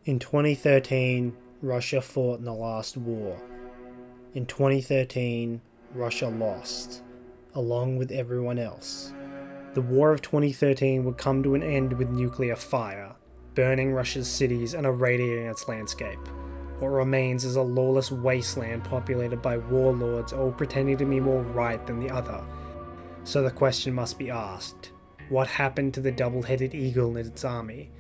In 2013, Russia fought in the last war. In 2013, Russia lost, along with everyone else. The war of 2013 would come to an end with nuclear fire, burning Russia's cities and irradiating its landscape. What remains is a lawless wasteland populated by warlords, all pretending to be more right than the other. So the question must be asked, what happened to the double-headed eagle and its army?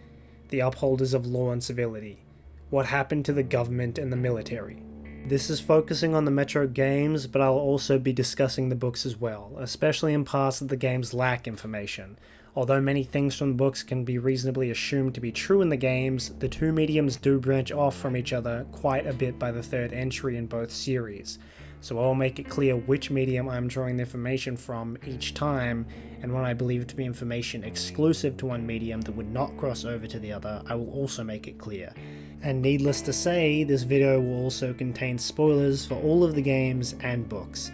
The upholders of law and civility? What happened to the government and the military? This is focusing on the Metro games, but I'll also be discussing the books as well, especially in parts that the games lack information. Although many things from the books can be reasonably assumed to be true in the games, the two mediums do branch off from each other quite a bit by the third entry in both series. So I'll make it clear which medium I'm drawing the information from each time, and when I believe it to be information exclusive to one medium that would not cross over to the other, I will also make it clear. And needless to say, this video will also contain spoilers for all of the games and books,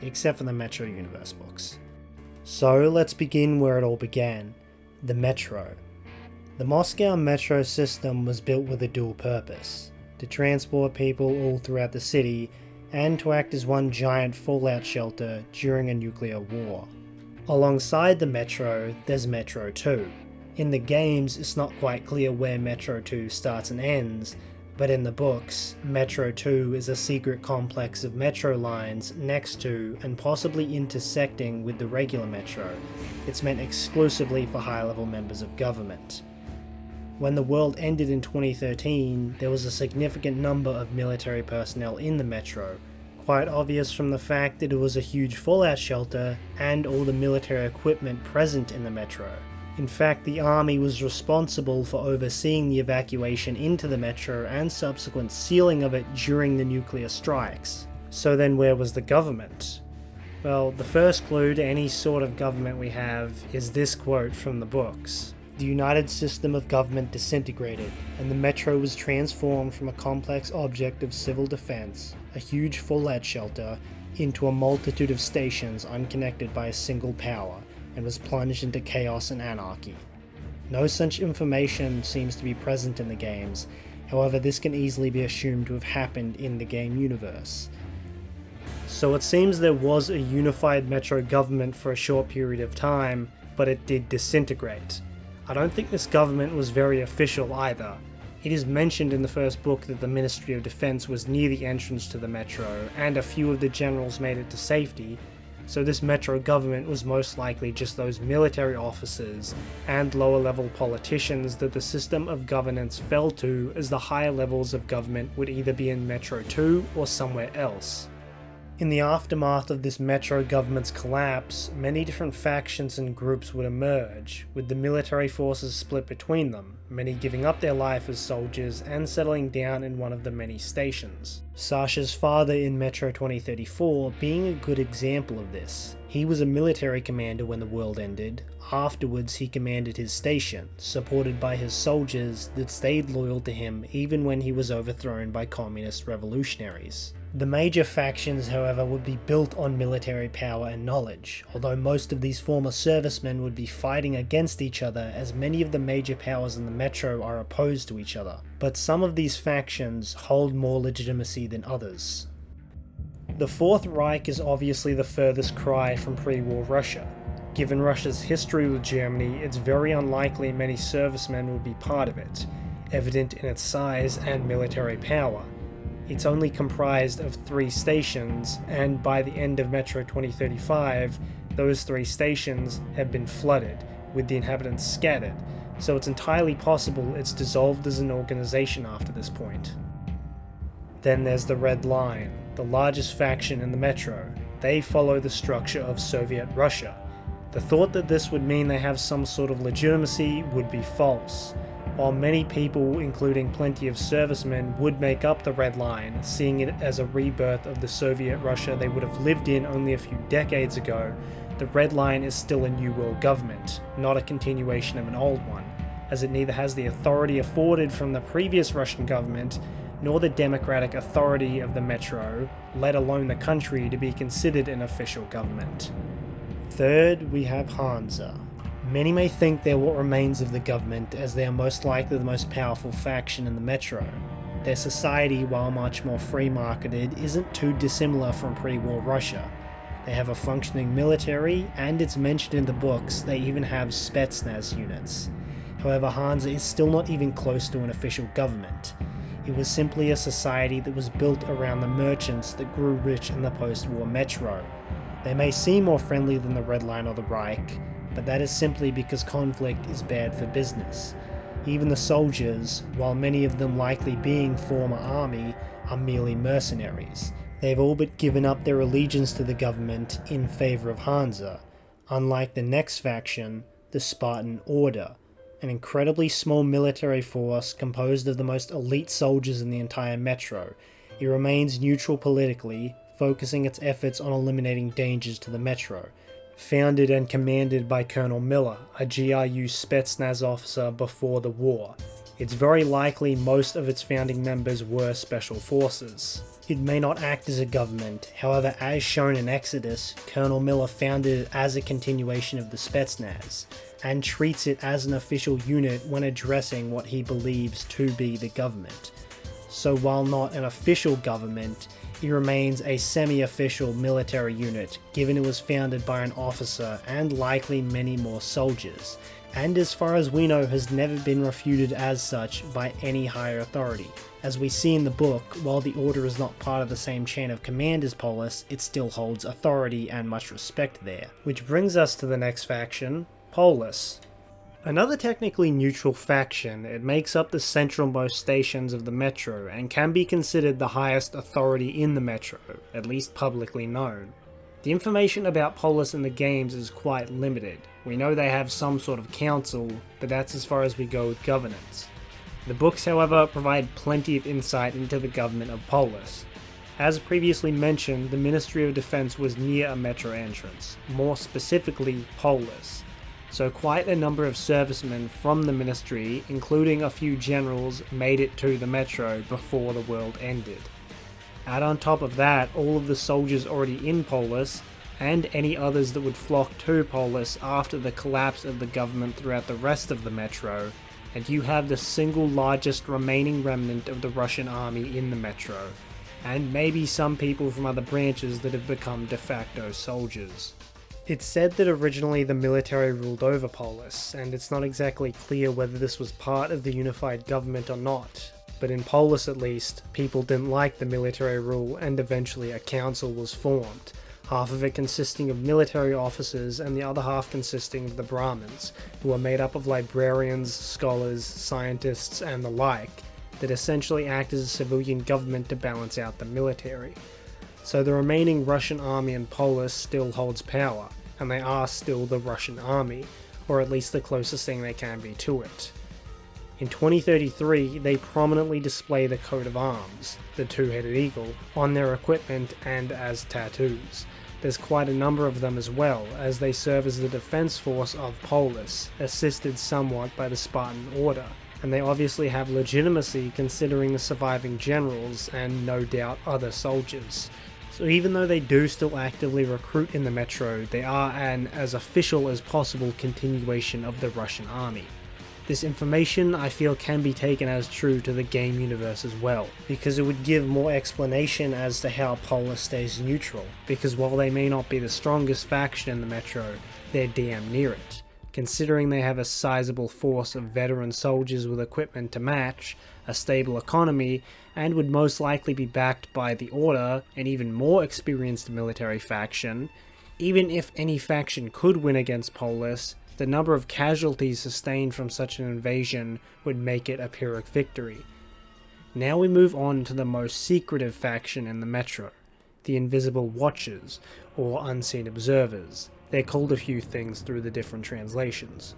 except for the Metro Universe books. So let's begin where it all began, the Metro. The Moscow Metro system was built with a dual purpose, to transport people all throughout the city, and to act as one giant fallout shelter during a nuclear war. Alongside the Metro, there's Metro 2. In the games, it's not quite clear where Metro 2 starts and ends, but in the books, Metro 2 is a secret complex of metro lines next to and possibly intersecting with the regular Metro. It's meant exclusively for high-level members of government. When the world ended in 2013, there was a significant number of military personnel in the Metro, quite obvious from the fact that it was a huge fallout shelter and all the military equipment present in the Metro. In fact, the army was responsible for overseeing the evacuation into the Metro and subsequent sealing of it during the nuclear strikes. So then where was the government? Well, the first clue to any sort of government we have is this quote from the books. The united system of government disintegrated, and the Metro was transformed from a complex object of civil defense, a huge fallout shelter, into a multitude of stations unconnected by a single power, and was plunged into chaos and anarchy. No such information seems to be present in the games, however this can easily be assumed to have happened in the game universe. So it seems there was a unified Metro government for a short period of time, but it did disintegrate. I don't think this government was very official either. It is mentioned in the first book that the Ministry of Defense was near the entrance to the Metro, and a few of the generals made it to safety, so this Metro government was most likely just those military officers and lower level politicians that the system of governance fell to, as the higher levels of government would either be in Metro 2 or somewhere else. In the aftermath of this Metro government's collapse, many different factions and groups would emerge, with the military forces split between them, many giving up their life as soldiers and settling down in one of the many stations. Sasha's father in Metro 2034 being a good example of this. He was a military commander when the world ended. Afterwards he commanded his station, supported by his soldiers that stayed loyal to him even when he was overthrown by communist revolutionaries. The major factions, however, would be built on military power and knowledge, although most of these former servicemen would be fighting against each other, as many of the major powers in the Metro are opposed to each other. But some of these factions hold more legitimacy than others. The Fourth Reich is obviously the furthest cry from pre-war Russia. Given Russia's history with Germany, it's very unlikely many servicemen would be part of it, evident in its size and military power. It's only comprised of 3 stations, and by the end of Metro 2035, those 3 stations have been flooded, with the inhabitants scattered, so it's entirely possible it's dissolved as an organization after this point. Then there's the Red Line, the largest faction in the Metro. They follow the structure of Soviet Russia. The thought that this would mean they have some sort of legitimacy would be false. While many people, including plenty of servicemen, would make up the Red Line, seeing it as a rebirth of the Soviet Russia they would have lived in only a few decades ago, the Red Line is still a New World government, not a continuation of an old one, as it neither has the authority afforded from the previous Russian government, nor the democratic authority of the Metro, let alone the country, to be considered an official government. Third, we have Hansa. Many may think they're what remains of the government, as they are most likely the most powerful faction in the Metro. Their society, while much more free-marketed, isn't too dissimilar from pre-war Russia. They have a functioning military, and it's mentioned in the books they even have Spetsnaz units. However, Hansa is still not even close to an official government. It was simply a society that was built around the merchants that grew rich in the post-war Metro. They may seem more friendly than the Red Line or the Reich, but that is simply because conflict is bad for business. Even the soldiers, while many of them likely being former army, are merely mercenaries. They've all but given up their allegiance to the government in favour of Hansa, unlike the next faction, the Spartan Order, an incredibly small military force composed of the most elite soldiers in the entire Metro. It remains neutral politically, focusing its efforts on eliminating dangers to the Metro. Founded and commanded by Colonel Miller, a GRU Spetsnaz officer before the war. It's very likely most of its founding members were special forces. It may not act as a government, however, as shown in Exodus, Colonel Miller founded it as a continuation of the Spetsnaz, and treats it as an official unit when addressing what he believes to be the government. So while not an official government, it remains a semi-official military unit, given it was founded by an officer and likely many more soldiers, and as far as we know has never been refuted as such by any higher authority. As we see in the book, while the Order is not part of the same chain of command as Polis, it still holds authority and much respect there. Which brings us to the next faction, Polis. Another technically neutral faction, it makes up the centralmost stations of the Metro and can be considered the highest authority in the Metro, at least publicly known. The information about Polis in the games is quite limited. We know they have some sort of council, but that's as far as we go with governance. The books, however, provide plenty of insight into the government of Polis. As previously mentioned, the Ministry of Defense was near a Metro entrance, more specifically Polis. So quite a number of servicemen from the ministry, including a few generals, made it to the Metro before the world ended. Add on top of that all of the soldiers already in Polis, and any others that would flock to Polis after the collapse of the government throughout the rest of the Metro, and you have the single largest remaining remnant of the Russian army in the Metro, and maybe some people from other branches that have become de facto soldiers. It's said that originally the military ruled over Polis, and it's not exactly clear whether this was part of the unified government or not, but in Polis at least, people didn't like the military rule and eventually a council was formed, half of it consisting of military officers and the other half consisting of the Brahmins, who are made up of librarians, scholars, scientists and the like, that essentially act as a civilian government to balance out the military. So the remaining Russian army in Polis still holds power, and they are still the Russian army, or at least the closest thing they can be to it. In 2033, they prominently display the coat of arms, the two-headed eagle, on their equipment and as tattoos. There's quite a number of them as well, as they serve as the defense force of Polis, assisted somewhat by the Spartan Order, and they obviously have legitimacy considering the surviving generals and no doubt other soldiers. So even though they do still actively recruit in the Metro, they are an as official as possible continuation of the Russian army. This information I feel can be taken as true to the game universe as well, because it would give more explanation as to how Polis stays neutral, because while they may not be the strongest faction in the Metro, they're damn near it. Considering they have a sizable force of veteran soldiers with equipment to match, a stable economy, and would most likely be backed by the Order, an even more experienced military faction, even if any faction could win against Polis, the number of casualties sustained from such an invasion would make it a Pyrrhic victory. Now we move on to the most secretive faction in the Metro, the Invisible Watchers, or Unseen Observers. They're called a few things through the different translations.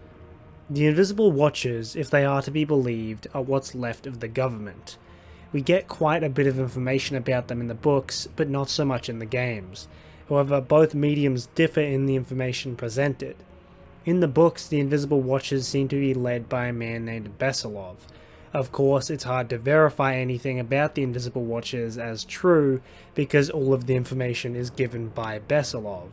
The Invisible Watchers, if they are to be believed, are what's left of the government. We get quite a bit of information about them in the books, but not so much in the games. However, both mediums differ in the information presented. In the books, the Invisible Watchers seem to be led by a man named Besilov. Of course, it's hard to verify anything about the Invisible Watchers as true, because all of the information is given by Besilov.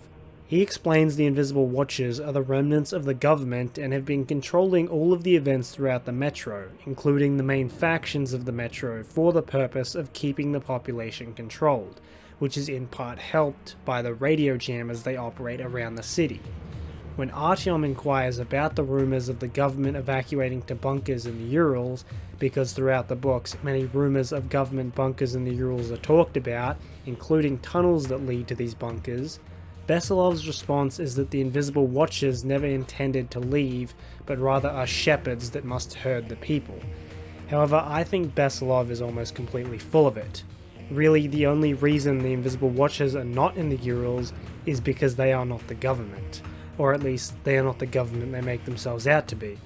He explains the Invisible Watchers are the remnants of the government and have been controlling all of the events throughout the Metro, including the main factions of the Metro, for the purpose of keeping the population controlled, which is in part helped by the radio jammers they operate around the city. When Artyom inquires about the rumors of the government evacuating to bunkers in the Urals, because throughout the books many rumors of government bunkers in the Urals are talked about, including tunnels that lead to these bunkers, Besilov's response is that the Invisible Watchers never intended to leave, but rather are shepherds that must herd the people. However, I think Besilov is almost completely full of it. Really, the only reason the Invisible Watchers are not in the Urals is because they are not the government. Or at least, they are not the government they make themselves out to be.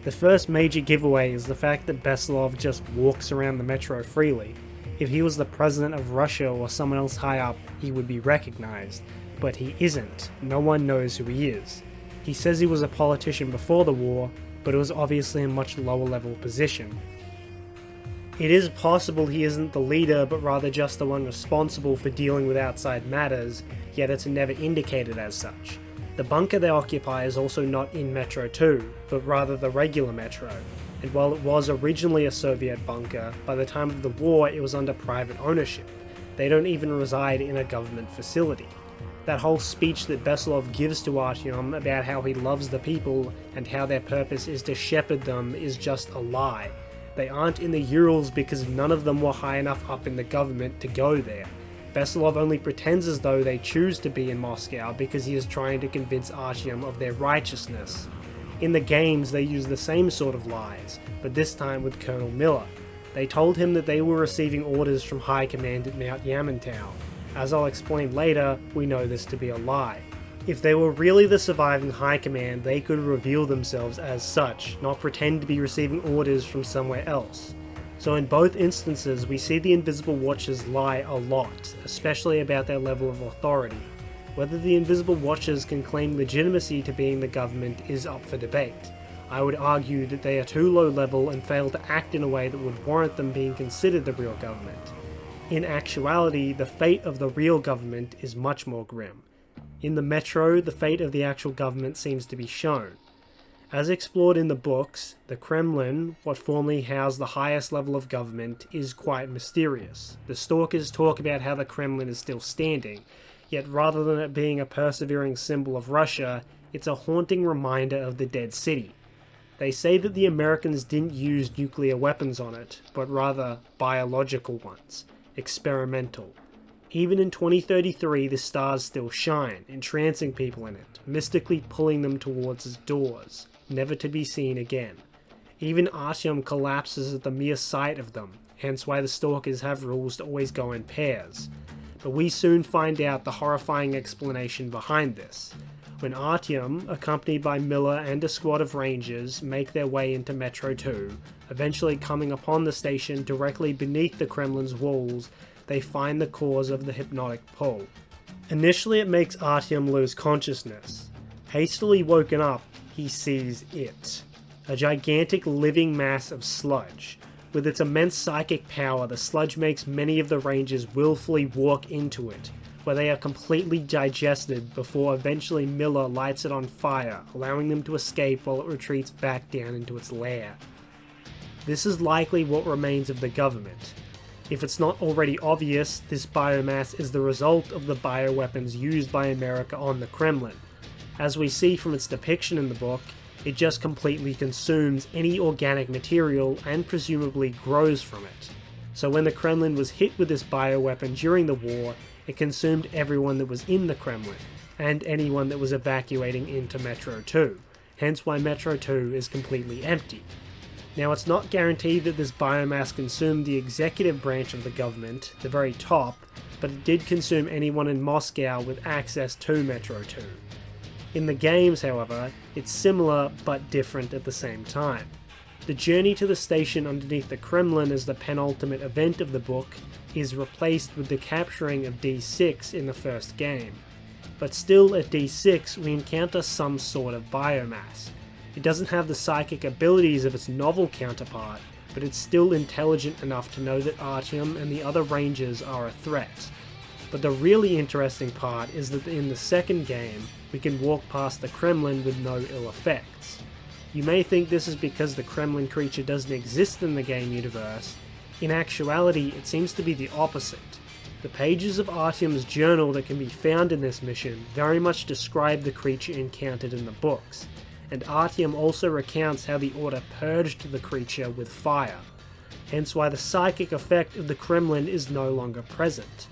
The first major giveaway is the fact that Besilov just walks around the Metro freely. If he was the president of Russia or someone else high up, he would be recognized. But he isn't. No one knows who he is. He says he was a politician before the war, but it was obviously a much lower level position. It is possible he isn't the leader, but rather just the one responsible for dealing with outside matters, yet it's never indicated as such. The bunker they occupy is also not in Metro 2, but rather the regular Metro, and while it was originally a Soviet bunker, by the time of the war it was under private ownership. They don't even reside in a government facility. That whole speech that Besilov gives to Artyom about how he loves the people and how their purpose is to shepherd them is just a lie. They aren't in the Urals because none of them were high enough up in the government to go there. Besilov only pretends as though they choose to be in Moscow because he is trying to convince Artyom of their righteousness. In the games they use the same sort of lies, but this time with Colonel Miller. They told him that they were receiving orders from High Command at Mount Yamantau. As I'll explain later, we know this to be a lie. If they were really the surviving High Command, they could reveal themselves as such, not pretend to be receiving orders from somewhere else. So in both instances, we see the Invisible Watchers lie a lot, especially about their level of authority. Whether the Invisible Watchers can claim legitimacy to being the government is up for debate. I would argue that they are too low level and fail to act in a way that would warrant them being considered the real government. In actuality, the fate of the real government is much more grim. In the Metro, the fate of the actual government seems to be shown. As explored in the books, the Kremlin, what formerly housed the highest level of government, is quite mysterious. The Stalkers talk about how the Kremlin is still standing, yet rather than it being a persevering symbol of Russia, it's a haunting reminder of the dead city. They say that the Americans didn't use nuclear weapons on it, but rather biological ones. Experimental. Even in 2033, the stars still shine, entrancing people in it, mystically pulling them towards its doors, never to be seen again. Even Artyom collapses at the mere sight of them, hence why the Stalkers have rules to always go in pairs. But we soon find out the horrifying explanation behind this. When Artyom, accompanied by Miller and a squad of rangers, make their way into Metro 2, eventually coming upon the station directly beneath the Kremlin's walls, they find the cause of the hypnotic pull. Initially it makes Artyom lose consciousness. Hastily woken up, he sees it. A gigantic living mass of sludge. With its immense psychic power, the sludge makes many of the rangers willfully walk into it, where they are completely digested before eventually Miller lights it on fire, allowing them to escape while it retreats back down into its lair. This is likely what remains of the government. If it's not already obvious, this biomass is the result of the bioweapons used by America on the Kremlin. As we see from its depiction in the book, it just completely consumes any organic material and presumably grows from it. So when the Kremlin was hit with this bioweapon during the war, it consumed everyone that was in the Kremlin, and anyone that was evacuating into Metro 2, hence why Metro 2 is completely empty. Now it's not guaranteed that this biomass consumed the executive branch of the government, the very top, but it did consume anyone in Moscow with access to Metro 2. In the games, however, it's similar but different at the same time. The journey to the station underneath the Kremlin as the penultimate event of the book is replaced with the capturing of D6 in the first game. But still at D6 we encounter some sort of biomass. It doesn't have the psychic abilities of its novel counterpart, but it's still intelligent enough to know that Artyom and the other rangers are a threat. But the really interesting part is that in the second game, we can walk past the Kremlin with no ill effects. You may think this is because the Kremlin creature doesn't exist in the game universe. In actuality, it seems to be the opposite. The pages of Artyom's journal that can be found in this mission very much describe the creature encountered in the books, and Artyom also recounts how the Order purged the creature with fire, hence why the psychic effect of the Kremlin is no longer present.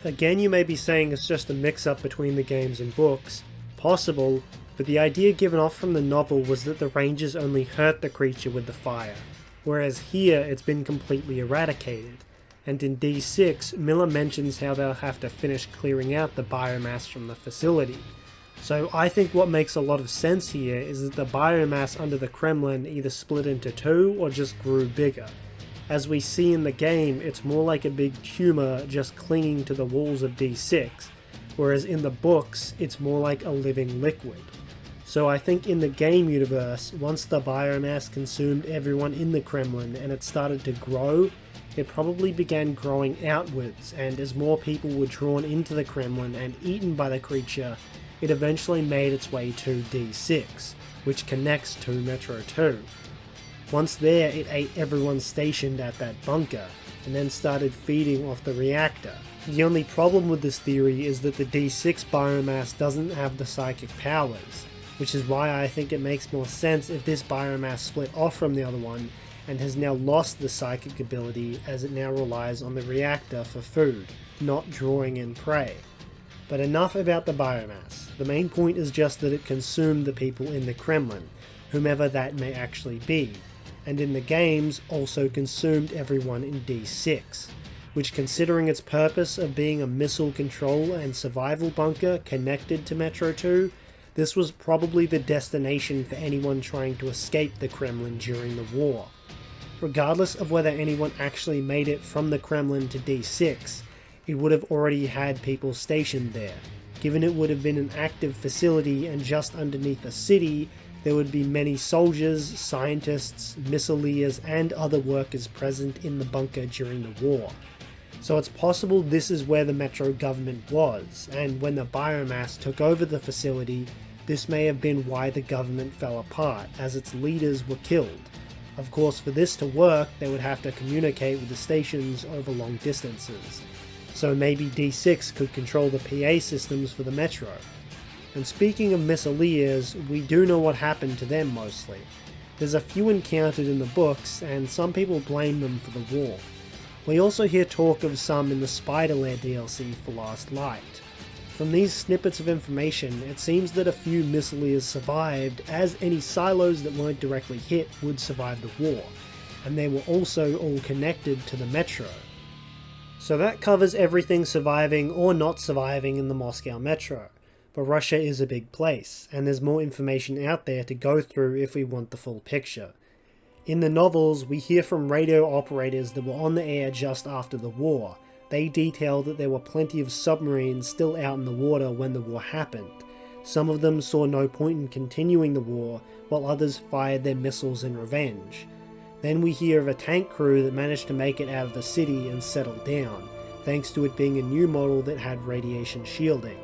Again, you may be saying it's just a mix-up between the games and books. Possible, but the idea given off from the novel was that the Rangers only hurt the creature with the fire, whereas here it's been completely eradicated. And in D6, Miller mentions how they'll have to finish clearing out the biomass from the facility. So I think what makes a lot of sense here is that the biomass under the Kremlin either split into two or just grew bigger. As we see in the game, it's more like a big tumour just clinging to the walls of D6, whereas in the books, it's more like a living liquid. So I think in the game universe, once the biomass consumed everyone in the Kremlin and it started to grow, it probably began growing outwards, and as more people were drawn into the Kremlin and eaten by the creature, it eventually made its way to D6, which connects to Metro 2. Once there, it ate everyone stationed at that bunker, and then started feeding off the reactor. The only problem with this theory is that the D6 biomass doesn't have the psychic powers, which is why I think it makes more sense if this biomass split off from the other one and has now lost the psychic ability as it now relies on the reactor for food, not drawing in prey. But enough about the biomass. The main point is just that it consumed the people in the Kremlin, whomever that may actually be, and in the games also consumed everyone in D6, which, considering its purpose of being a missile control and survival bunker connected to Metro 2, this was probably the destination for anyone trying to escape the Kremlin during the war. Regardless of whether anyone actually made it from the Kremlin to D6, it would have already had people stationed there. Given it would have been an active facility and just underneath a city, there would be many soldiers, scientists, missileers, and other workers present in the bunker during the war. So it's possible this is where the Metro government was, and when the biomass took over the facility, this may have been why the government fell apart, as its leaders were killed. Of course, for this to work, they would have to communicate with the stations over long distances. So maybe D6 could control the PA systems for the Metro. And speaking of missileers, we do know what happened to them mostly. There's a few encountered in the books, and some people blame them for the war. We also hear talk of some in the Spider-Lair DLC for Last Light. From these snippets of information, it seems that a few missileers survived, as any silos that weren't directly hit would survive the war, and they were also all connected to the Metro. So that covers everything surviving or not surviving in the Moscow Metro. But Russia is a big place, and there's more information out there to go through if we want the full picture. In the novels, we hear from radio operators that were on the air just after the war. They detail that there were plenty of submarines still out in the water when the war happened. Some of them saw no point in continuing the war, while others fired their missiles in revenge. Then we hear of a tank crew that managed to make it out of the city and settle down, thanks to it being a new model that had radiation shielding.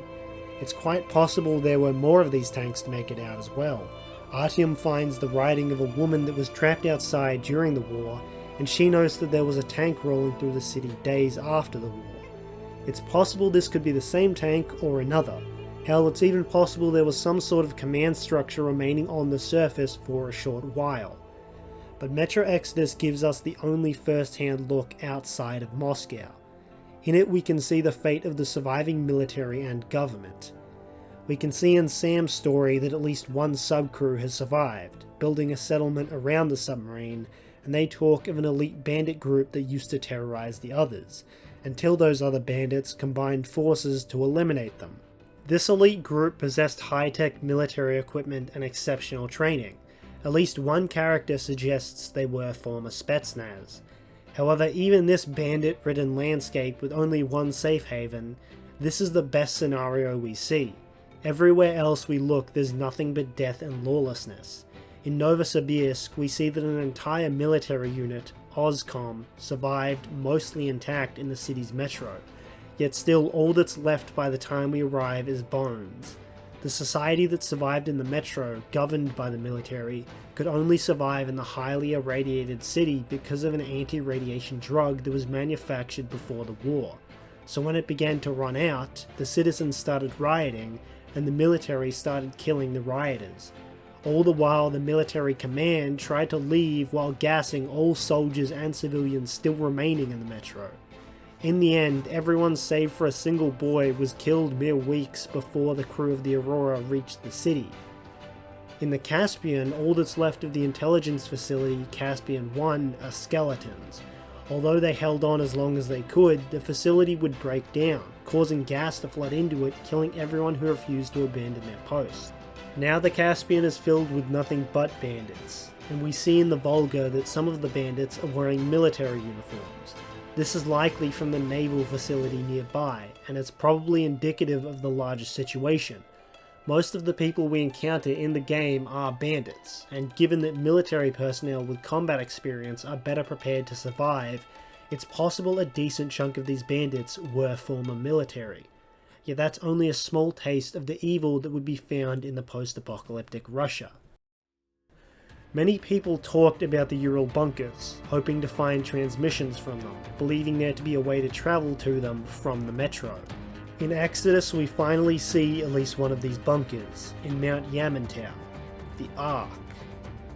It's quite possible there were more of these tanks to make it out as well. Artyom finds the writing of a woman that was trapped outside during the war, and she noticed that there was a tank rolling through the city days after the war. It's possible this could be the same tank or another. Hell, it's even possible there was some sort of command structure remaining on the surface for a short while. But Metro Exodus gives us the only first-hand look outside of Moscow. In it we can see the fate of the surviving military and government. We can see in Sam's story that at least one subcrew has survived, building a settlement around the submarine, and they talk of an elite bandit group that used to terrorize the others, until those other bandits combined forces to eliminate them. This elite group possessed high-tech military equipment and exceptional training. At least one character suggests they were former Spetsnaz. However, even this bandit-ridden landscape with only one safe haven, this is the best scenario we see. Everywhere else we look, there's nothing but death and lawlessness. In Novosibirsk, we see that an entire military unit, OSCOM, survived mostly intact in the city's metro. Yet still all that's left by the time we arrive is bones. The society that survived in the metro, governed by the military, could only survive in the highly irradiated city because of an anti-radiation drug that was manufactured before the war. So when it began to run out, the citizens started rioting, and the military started killing the rioters. All the while, the military command tried to leave while gassing all soldiers and civilians still remaining in the metro. In the end, everyone save for a single boy was killed mere weeks before the crew of the Aurora reached the city. In the Caspian, all that's left of the intelligence facility, Caspian 1, are skeletons. Although they held on as long as they could, the facility would break down, causing gas to flood into it, killing everyone who refused to abandon their post. Now the Caspian is filled with nothing but bandits, and we see in the Volga that some of the bandits are wearing military uniforms. This is likely from the naval facility nearby, and it's probably indicative of the larger situation. Most of the people we encounter in the game are bandits, and given that military personnel with combat experience are better prepared to survive, it's possible a decent chunk of these bandits were former military. Yet that's only a small taste of the evil that would be found in the post-apocalyptic Russia. Many people talked about the Ural bunkers, hoping to find transmissions from them, believing there to be a way to travel to them from the metro. In Exodus, we finally see at least one of these bunkers, in Mount Yamantau, the Ark.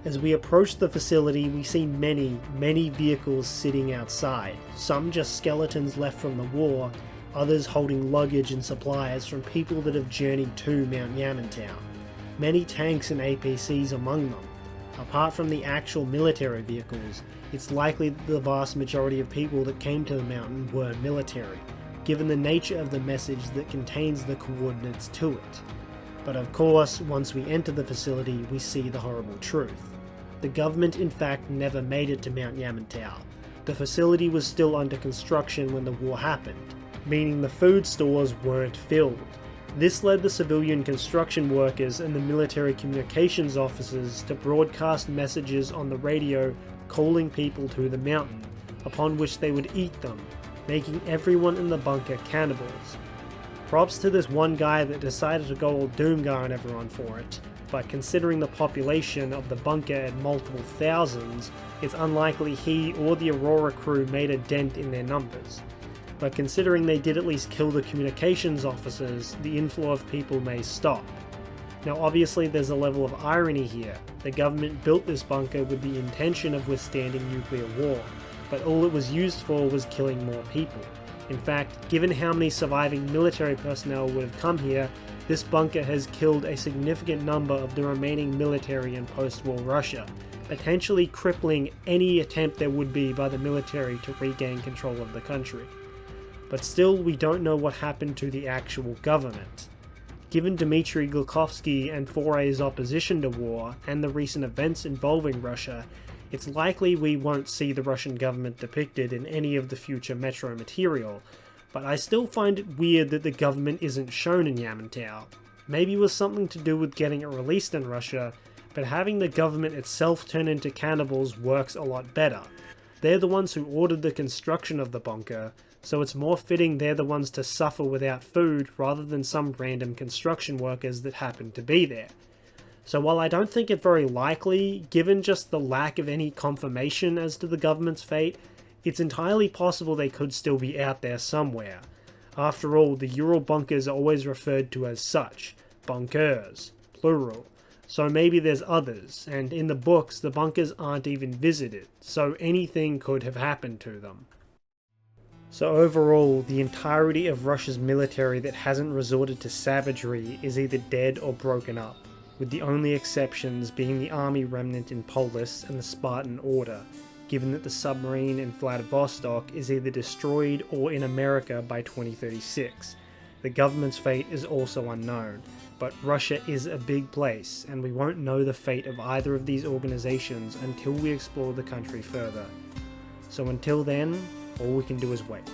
As we approach the facility, we see many vehicles sitting outside, some just skeletons left from the war, others holding luggage and supplies from people that have journeyed to Mount Yamantau. Many tanks and APCs among them. Apart from the actual military vehicles, it's likely that the vast majority of people that came to the mountain were military, given the nature of the message that contains the coordinates to it. But of course, once we enter the facility, we see the horrible truth. The government in fact never made it to Mount Yamantau. The facility was still under construction when the war happened, meaning the food stores weren't filled. This led the civilian construction workers and the military communications officers to broadcast messages on the radio calling people to the mountain, upon which they would eat them, making everyone in the bunker cannibals. Props to this one guy that decided to go all Doomguy on everyone for it, but considering the population of the bunker at multiple thousands, it's unlikely he or the Aurora crew made a dent in their numbers. But considering they did at least kill the communications officers, the inflow of people may stop. Now obviously there's a level of irony here. The government built this bunker with the intention of withstanding nuclear war, but all it was used for was killing more people. In fact, given how many surviving military personnel would have come here, this bunker has killed a significant number of the remaining military in post-war Russia, potentially crippling any attempt there would be by the military to regain control of the country. But still, we don't know what happened to the actual government. Given Dmitry Glukovsky and Foray's opposition to war, and the recent events involving Russia, it's likely we won't see the Russian government depicted in any of the future Metro material, but I still find it weird that the government isn't shown in Yamantau. Maybe it was something to do with getting it released in Russia, but having the government itself turn into cannibals works a lot better. They're the ones who ordered the construction of the bunker, so it's more fitting they're the ones to suffer without food rather than some random construction workers that happen to be there. So while I don't think it very likely, given just the lack of any confirmation as to the government's fate, it's entirely possible they could still be out there somewhere. After all, the Ural bunkers are always referred to as such, bunkers, plural. So maybe there's others, and in the books the bunkers aren't even visited, so anything could have happened to them. So overall, the entirety of Russia's military that hasn't resorted to savagery is either dead or broken up, with the only exceptions being the army remnant in Polis and the Spartan Order, given that the submarine in Vladivostok is either destroyed or in America by 2036. The government's fate is also unknown, but Russia is a big place, and we won't know the fate of either of these organizations until we explore the country further. So until then, all we can do is wait.